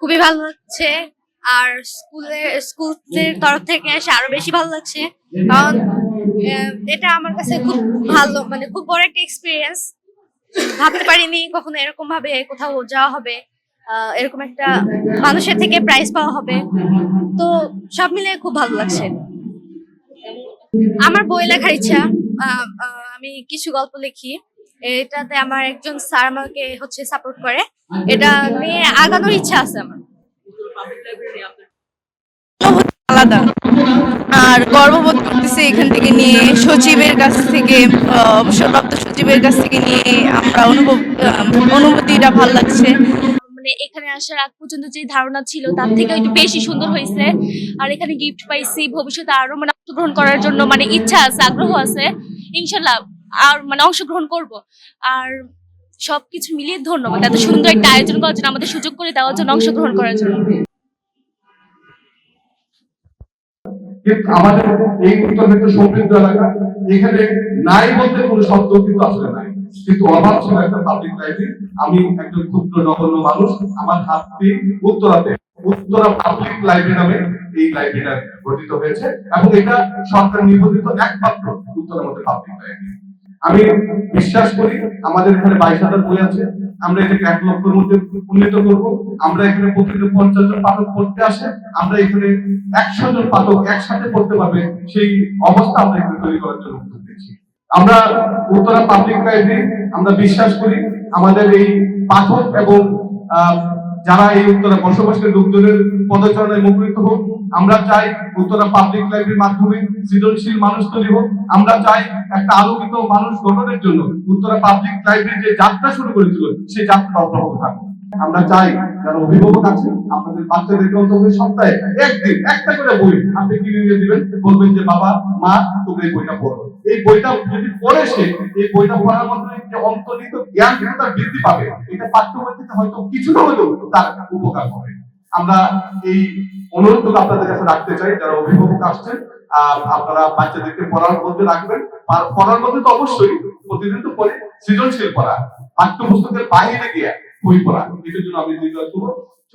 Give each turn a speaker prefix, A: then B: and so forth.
A: খুবই ভালো লাগছে। আর স্কুলের তরফ থেকে এসে আরো বেশি ভালো লাগছে, কারণ এটা আমার কাছে খুব ভালো, মানে খুব বড় একটা এক্সপিরিয়েন্স। ভাবতে পারিনি কখনো এরকম ভাবে কোথাও যাওয়া হবে, এরকম একটা মানুষের থেকে প্রাইজ পাওয়া হবে। তো সব মিলে খুব ভালো লাগছে। আমার বই লেখার ইচ্ছা। আমি কিছু গল্প লিখি, এটাতে আমার একজন স্যার আমাকে সাপোর্ট করে। এটা নিয়ে আগানোর ইচ্ছা আছে আমার।
B: আলাদা। আর গর্ববোধ করতেছি এখান থেকে নিয়ে, সচিবের কাছ থেকে, অবসরপ্রাপ্ত সচিবের কাছ থেকে নিয়ে আমরা অনুভূতিটা ভালো লাগছে।
C: মানে এখানে আসার আগ পর্যন্ত যে ধারণা ছিল তার থেকে একটু বেশি সুন্দর হয়েছে। আর এখানে গিফট পাইছি, ভবিষ্যতে আরো মানে অংশগ্রহণ করার জন্য মানে ইচ্ছা আছে, আগ্রহ আছে। ইনশাল্লাহ আর মানে অংশগ্রহণ করব। আর সবকিছু মিলিয়ে ধন্যবাদ এত সুন্দর একটা আয়োজন করার জন্য, আমাদের সুযোগ করে দেওয়ার জন্য, অংশগ্রহণ করার জন্য।
D: কিন্তু আমাদের এই উত্তর ক্ষেত্রে সমৃদ্ধ এলাকা, এখানে নাই বলতে কোনো শব্দ কিন্তু আসলে নাই, কিন্তু অভাব ছিল একটা পাবলিক লাইব্রেরি। আমি একজন ক্ষুদ্র নগণ্য মানুষ, আমার হাত দিয়ে উত্তরা পাবলিক লাইব্রেরি নামে এই লাইব্রেরিটা গঠিত হয়েছে, এবং এটা সরকার নিবন্ধিত একমাত্র উত্তরার মধ্যে পাবলিক লাইব্রেরি। আমি বিশ্বাস করি আমাদের এখানে 22,000 বই আছে, আমরা এটাকে 1 লক্ষের মধ্যে উন্নীত করবো। আমরা এখানে প্রতিদিন 50 জন পাঠক পড়তে আসে, আমরা এখানে 100 জন পাঠক একসাথে পড়তে পারবে সেই অবস্থা আমরা এখানে তৈরি করার জন্য উদ্যোগ নিয়েছি। আমরা উত্তরা পাবলিক লাইব্রেরি, আমরা বিশ্বাস করি আমাদের এই পাঠক এবং যারা এই উত্তরা বসবাসের লোকজনের পদচারণায় মুখরিত হোক। আমরা চাই উত্তরা পাবলিক লাইব্রেরির মাধ্যমে সৃজনশীল মানুষ তৈরি হোক। আমরা চাই একটা আলোকিত মানুষ গঠনের জন্য উত্তরা পাবলিক লাইব্রেরি যে যাত্রা শুরু করেছিল সেই যাত্রা অব্যাহত থাকুক। আমরা চাই যারা অভিভাবক আছেন আপনাদের বাচ্চাদেরকে অন্তত সপ্তাহে একদিন একটা করে বই আপনি কিনে নিয়ে দিবেন, বলবেন যে বাবা মা তুমি এই বইটা পড়ো। এই বইটা যদি পড়ে সে এই বইটা পড়ার মাধ্যমে যে অন্তর্নিহিত জ্ঞান কিন্তু তার বৃদ্ধি পাবে, এটা পাঠ্যবইতে হয়তো কিছুটা হলেও তার উপকার হবে। আমরা এই অনুরোধটুকু আপনাদের কাছে রাখতে চাই, যারা অভিভাবক আসছেন আপনারা বাচ্চাদেরকে পড়ার মধ্যে রাখবেন। পড়ার মধ্যে তো অবশ্যই প্রতিদিন তো পড়ে সৃজনশীল পড়া, পাঠ্যপুস্তকের বাইরে গিয়ে বই পড়া, এটার জন্য আমি নির্দেশ করবো।